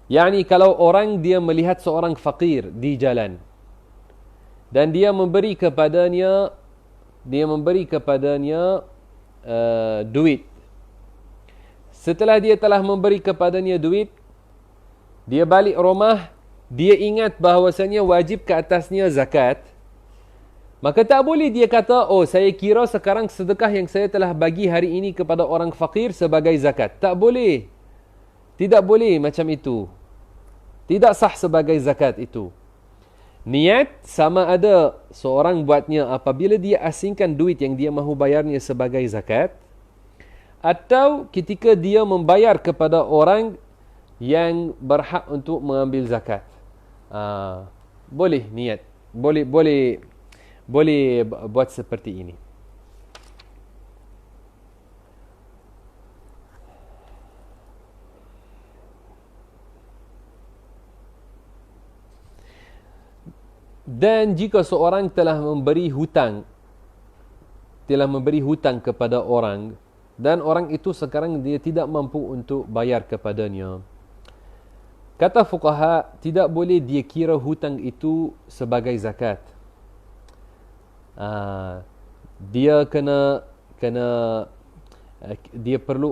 Yani kalau orang dia melihat seorang fakir di jalan dan dia memberi kepadanya duit. Setelah dia telah memberi kepadanya duit, dia balik rumah, dia ingat bahawasanya wajib ke atasnya zakat. Maka tak boleh dia kata, oh saya kira sekarang sedekah yang saya telah bagi hari ini kepada orang fakir sebagai zakat. Tak boleh. Tidak boleh macam itu. Tidak sah sebagai zakat itu. Niat sama ada seorang buatnya apabila dia asingkan duit yang dia mahu bayarnya sebagai zakat, atau ketika dia membayar kepada orang yang berhak untuk mengambil zakat. Boleh niat. Boleh buat seperti ini. Dan jika seorang telah memberi hutang kepada orang, dan orang itu sekarang dia tidak mampu untuk bayar kepadanya, kata fuqaha, tidak boleh dia kira hutang itu sebagai zakat. Dia perlu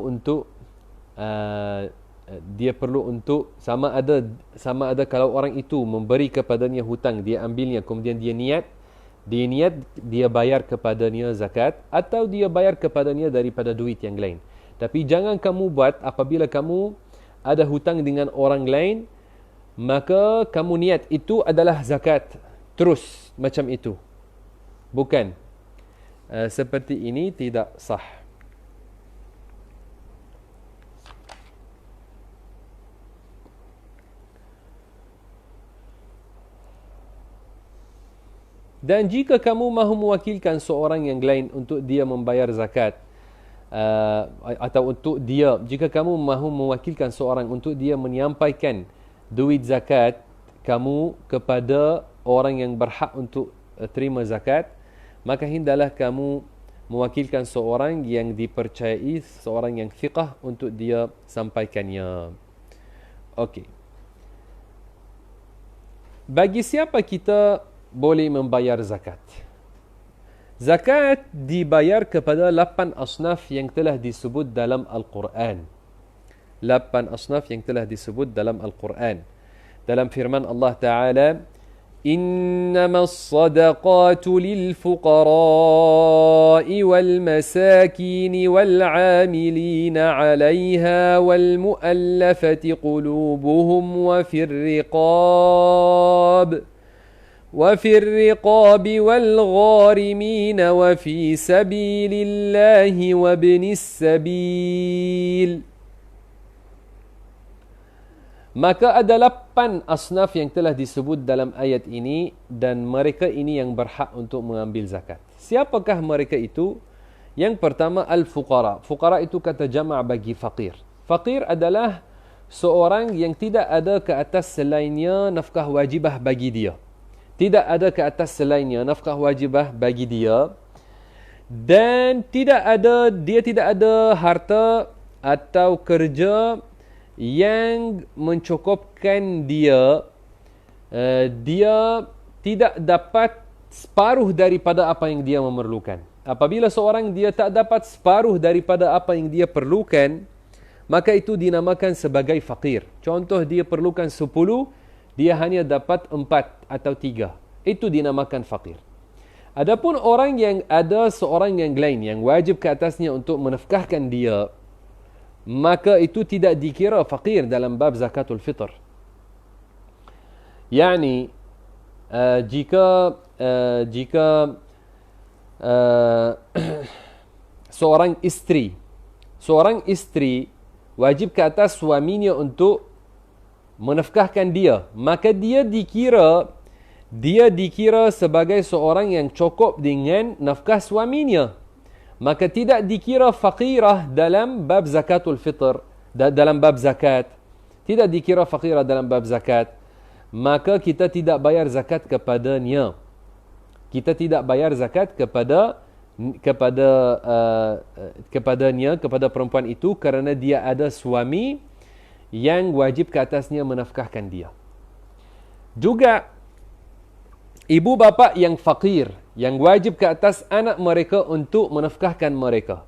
untuk sama ada kalau orang itu memberi kepadanya hutang, dia ambilnya kemudian dia niat dia bayar kepadanya zakat, atau dia bayar kepadanya daripada duit yang lain. Tapi jangan kamu buat apabila kamu ada hutang dengan orang lain, maka kamu niat itu adalah zakat terus macam itu. Bukan. Seperti ini tidak sah. Dan jika kamu mahu mewakilkan seorang yang lain untuk dia membayar zakat, atau untuk dia, jika kamu mahu mewakilkan seorang untuk dia menyampaikan duit zakat kamu kepada orang yang berhak untuk terima zakat, maka hendaklah kamu mewakilkan seorang yang dipercayai, seorang yang thiqah untuk dia sampaikannya. Okey. Bagi siapa kita boleh membayar zakat? Zakat dibayar kepada 8 asnaf yang telah disebut dalam Al-Quran. 8 asnaf yang telah disebut dalam Al-Quran. Dalam firman Allah Ta'ala, إنما الصدقات للفقراء والمساكين والعاملين عليها والمؤلفة قلوبهم وفي الرقاب والغارمين وفي سبيل الله وابن السبيل. Maka ada 8 asnaf yang telah disebut dalam ayat ini, dan mereka ini yang berhak untuk mengambil zakat. Siapakah mereka itu? Yang pertama, al-fuqara. Fuqara itu kata jama' bagi faqir. Faqir adalah seorang yang tidak ada ke atas selainnya nafkah wajibah bagi dia. Tidak ada ke atas selainnya nafkah wajibah bagi dia, dan dia tidak ada harta atau kerja yang mencukupkan dia. Dia tidak dapat separuh daripada apa yang dia memerlukan. Apabila seorang dia tak dapat separuh daripada apa yang dia perlukan, maka itu dinamakan sebagai faqir. Contoh, dia perlukan 10, dia hanya dapat 4 atau 3. Itu dinamakan faqir. Adapun orang yang ada seorang yang lain yang wajib ke atasnya untuk menafkahkan dia, maka itu tidak dikira faqir dalam bab zakatul fitr. Yani jika seorang istri wajib ke atas suaminya untuk menafkahkan dia, maka dia dikira sebagai seorang yang cukup dengan nafkah suaminya. Maka tidak dikira faqirah dalam bab zakatul fitr, dalam bab zakat. Tidak dikira faqirah dalam bab zakat. Maka kita tidak bayar zakat kepadanya. Kita tidak bayar zakat kepadanya, kepada perempuan itu, kerana dia ada suami yang wajib ke atasnya menafkahkan dia. Juga ibu bapa yang fakir, yang wajib ke atas anak mereka untuk menafkahkan mereka,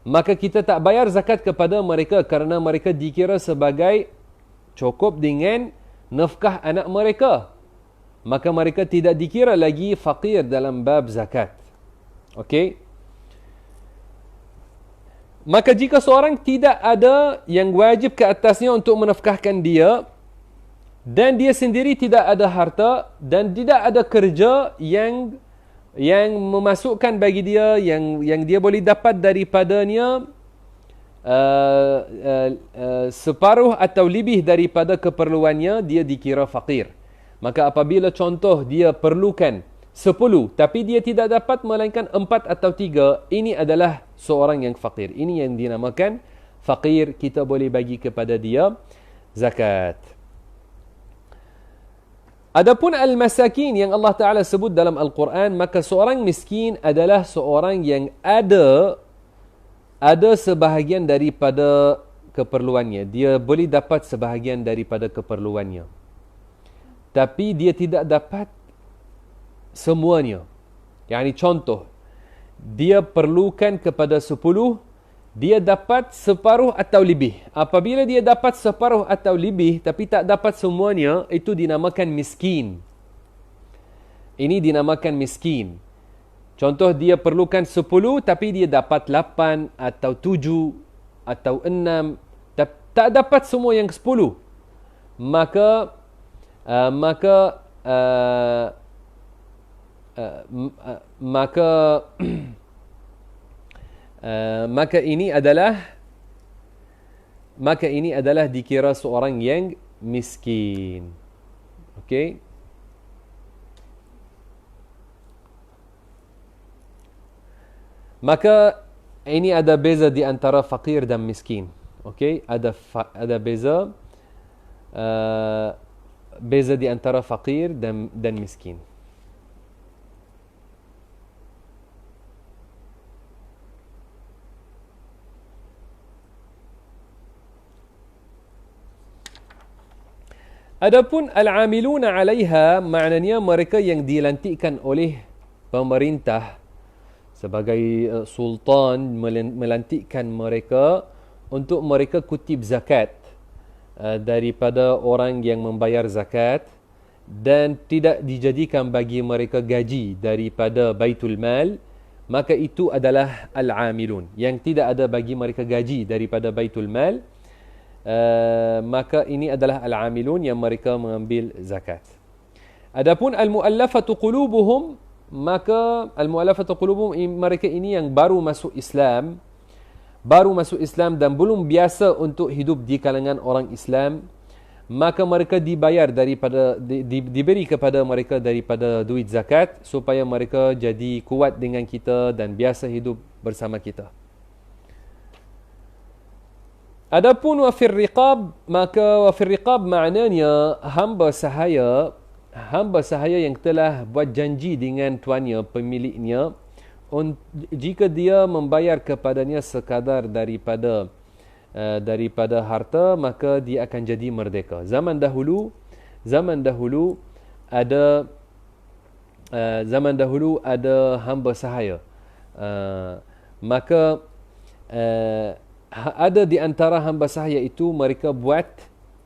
maka kita tak bayar zakat kepada mereka kerana mereka dikira sebagai cukup dengan nafkah anak mereka. Maka mereka tidak dikira lagi fakir dalam bab zakat. Okey? Maka jika seorang tidak ada yang wajib ke atasnya untuk menafkahkan dia, dan dia sendiri tidak ada harta dan tidak ada kerja yang memasukkan bagi dia, yang dia boleh dapat daripadanya separuh atau lebih daripada keperluannya, dia dikira fakir. Maka apabila contoh dia perlukan 10 tapi dia tidak dapat melainkan 4 atau 3, ini adalah seorang yang fakir. Ini yang dinamakan fakir. Kita boleh bagi kepada dia zakat. Adapun al-masakin yang Allah Ta'ala sebut dalam Al-Quran, maka seorang miskin adalah seorang yang ada sebahagian daripada keperluannya. Dia boleh dapat sebahagian daripada keperluannya, tapi dia tidak dapat semuanya. Yani contoh, dia perlukan kepada 10, dia dapat separuh atau lebih. Apabila dia dapat separuh atau lebih tapi tak dapat semuanya, itu dinamakan miskin. Ini dinamakan miskin. Contoh, dia perlukan 10 tapi dia dapat 8 atau 7 atau 6, tak dapat semua yang 10. Maka ini adalah dikira seorang yang miskin. Okey. Maka ini ada beza di antara fakir dan miskin. Okey, ada beza beza di antara fakir dan miskin. Adapun al-amiluna 'alaiha, maknanya mereka yang dilantikkan oleh pemerintah sebagai sultan, melantikkan mereka untuk mereka kutip zakat daripada orang yang membayar zakat, dan tidak dijadikan bagi mereka gaji daripada baitul mal, maka itu adalah al-amilun, yang tidak ada bagi mereka gaji daripada baitul mal. Maka ini adalah al-amilun yang mereka mengambil zakat. Adapun al-muallafatu qulubuhum, maka al-muallafatu qulubuhum, mereka ini yang baru masuk Islam dan belum biasa untuk hidup di kalangan orang Islam, maka mereka dibayar daripada diberi kepada mereka daripada duit zakat supaya mereka jadi kuat dengan kita dan biasa hidup bersama kita. Adapun wafir riqab, maka wafir riqab maknanya hamba sahaya yang telah buat janji dengan tuannya, pemiliknya, jika dia membayar kepadanya sekadar daripada harta, maka dia akan jadi merdeka. Zaman dahulu ada hamba sahaya, maka ada di antara hamba sahaya itu mereka buat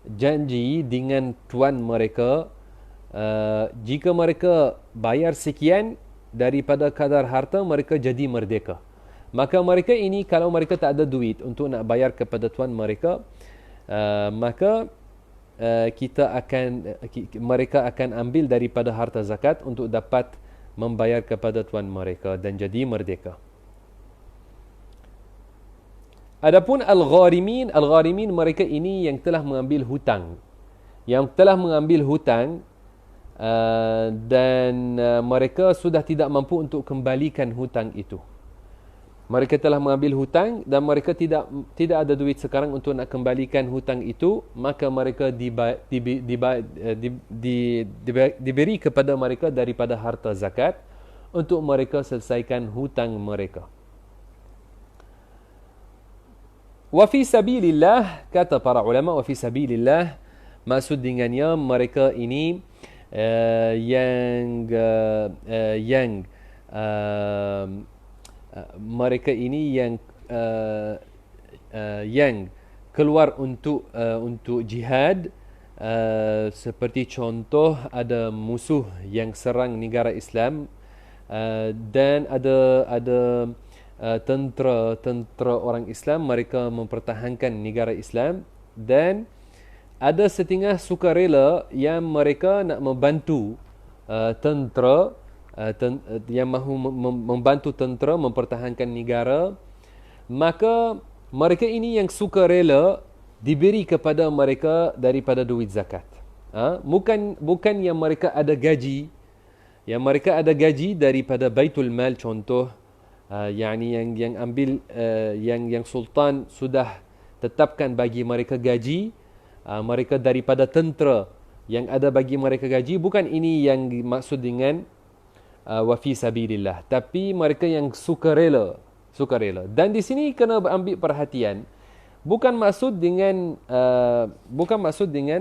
janji dengan tuan mereka, jika mereka bayar sekian daripada kadar harta, mereka jadi merdeka. Maka mereka ini, kalau mereka tak ada duit untuk nak bayar kepada tuan mereka, maka mereka akan ambil daripada harta zakat untuk dapat membayar kepada tuan mereka dan jadi merdeka. Adapun al-gharimin mereka ini yang telah mengambil hutang. Dan mereka sudah tidak mampu untuk kembalikan hutang itu. Mereka telah mengambil hutang dan mereka tidak ada duit sekarang untuk nak kembalikan hutang itu, maka mereka diberi kepada mereka daripada harta zakat untuk mereka selesaikan hutang mereka. Wa fi sabilillah, kata para ulama, wa fi sabilillah maksud dengannya mereka ini mereka ini yang keluar untuk jihad, seperti contoh ada musuh yang serang negara Islam, dan ada tentera orang Islam, mereka mempertahankan negara Islam, dan ada setengah sukarela yang mereka nak membantu tentera, yang mahu membantu tentera mempertahankan negara. Maka mereka ini yang sukarela diberi kepada mereka daripada duit zakat. Bukan yang mereka ada gaji, daripada baitul mal contoh. Yang ambil, yang sultan sudah tetapkan bagi mereka gaji, mereka daripada tentera yang ada bagi mereka gaji. Bukan ini yang dimaksud dengan wa fi sabilillah, tapi mereka yang sukarela. Dan di sini kena ambil perhatian, bukan maksud dengan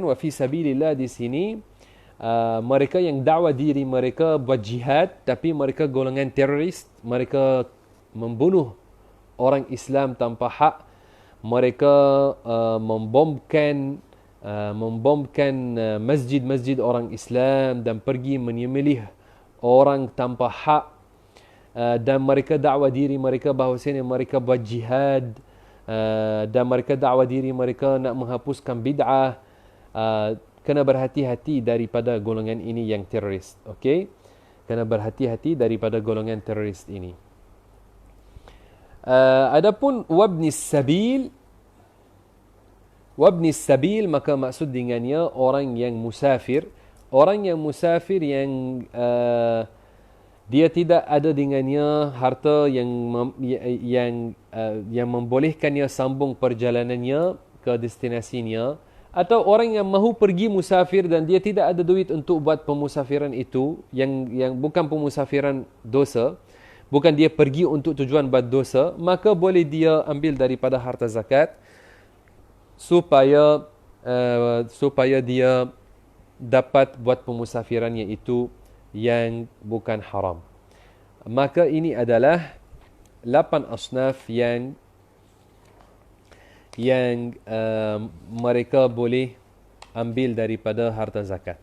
wa fi sabilillah di sini mereka yang dakwah diri mereka buat jihad, tapi mereka golongan teroris, mereka membunuh orang Islam tanpa hak, mereka membomkan masjid-masjid orang Islam dan pergi menyembelih orang tanpa hak, dan mereka dakwah diri mereka bahawasanya mereka buat jihad, dan mereka dakwah diri mereka nak menghapuskan bid'ah. Kena berhati-hati daripada golongan ini yang teroris. Okey, kena berhati-hati daripada golongan teroris ini. Adapun wabnis sabil, maka maksud dengannya orang yang musafir dia tidak ada dengannya harta yang membolehkannya sambung perjalanannya ke destinasinya, atau orang yang mahu pergi musafir dan dia tidak ada duit untuk buat pemusafiran itu, yang bukan pemusafiran dosa, bukan dia pergi untuk tujuan buat dosa, maka boleh dia ambil daripada harta zakat supaya dia dapat buat pemusafirannya itu yang bukan haram. Maka ini adalah 8 asnaf yang mereka boleh ambil daripada harta zakat.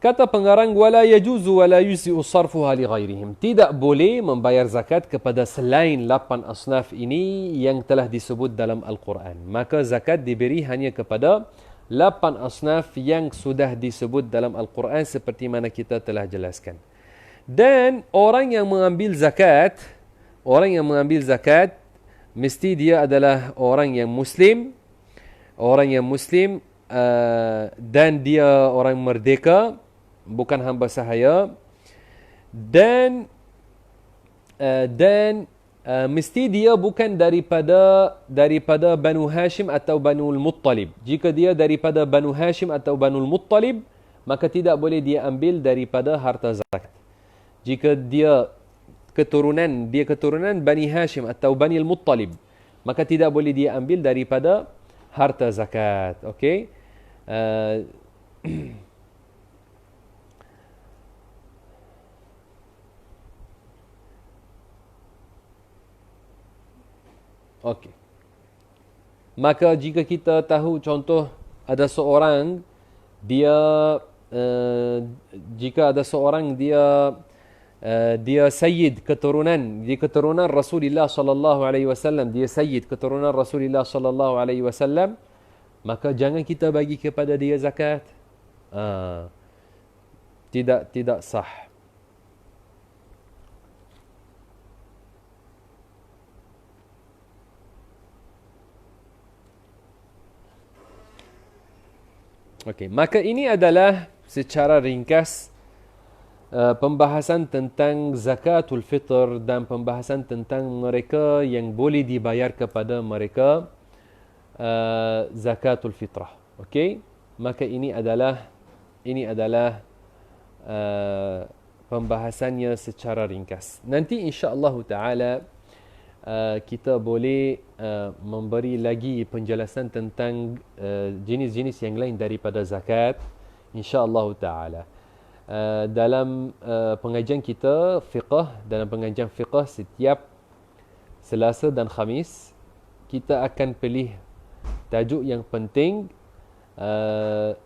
Kata pengarang, wala yajuzu wala yujzi'u sarfuha li ghairihim. Tidak boleh membayar zakat kepada selain 8 asnaf ini yang telah disebut dalam Al-Quran. Maka zakat diberi hanya kepada 8 asnaf yang sudah disebut dalam Al-Quran seperti mana kita telah jelaskan. Dan orang yang mengambil zakat mesti dia adalah orang yang Muslim, dan dia orang merdeka, bukan hamba sahaya, dan mesti dia bukan daripada Banu Hashim atau Banu Muttalib. Jika dia daripada Banu Hashim atau Banu Muttalib, maka tidak boleh dia ambil daripada harta zakat. Jika dia keturunan Bani Hashim atau Bani Muttalib, maka tidak boleh dia ambil daripada harta zakat. Okey? Okey. Maka jika kita tahu contoh ada seorang dia dia sayyid keturunan Rasulullah sallallahu alaihi wasallam, dia sayyid keturunan Rasulullah sallallahu alaihi wasallam, maka jangan kita bagi kepada dia zakat. Tidak sah. Okey, maka ini adalah secara ringkas pembahasan tentang zakatul fitr dan pembahasan tentang mereka yang boleh dibayar kepada mereka zakatul fitrah. Okey, maka ini adalah pembahasannya secara ringkas. Nanti insya-Allah taala kita boleh memberi lagi penjelasan tentang jenis-jenis yang lain daripada zakat insya-Allah taala. Dalam pengajian kita dalam pengajian fiqh setiap Selasa dan Khamis, kita akan pilih tajuk yang penting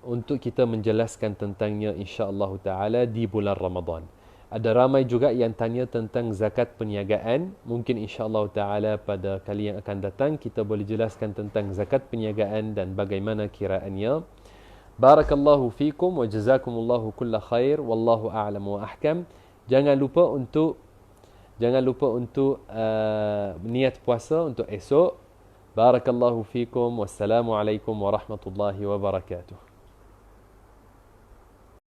untuk kita menjelaskan tentangnya insya-Allah taala di bulan Ramadan. Ada ramai juga yang tanya tentang zakat perniagaan. Mungkin insya-Allah taala pada kali yang akan datang kita boleh jelaskan tentang zakat perniagaan dan bagaimana kiraannya. Barakallahu fikum wa jazakumullahu kulla khair, wallahu a'lam wa ahkam. Jangan lupa untuk niat puasa untuk esok. Barakallahu fikum, wassalamu alaikum warahmatullahi wabarakatuh.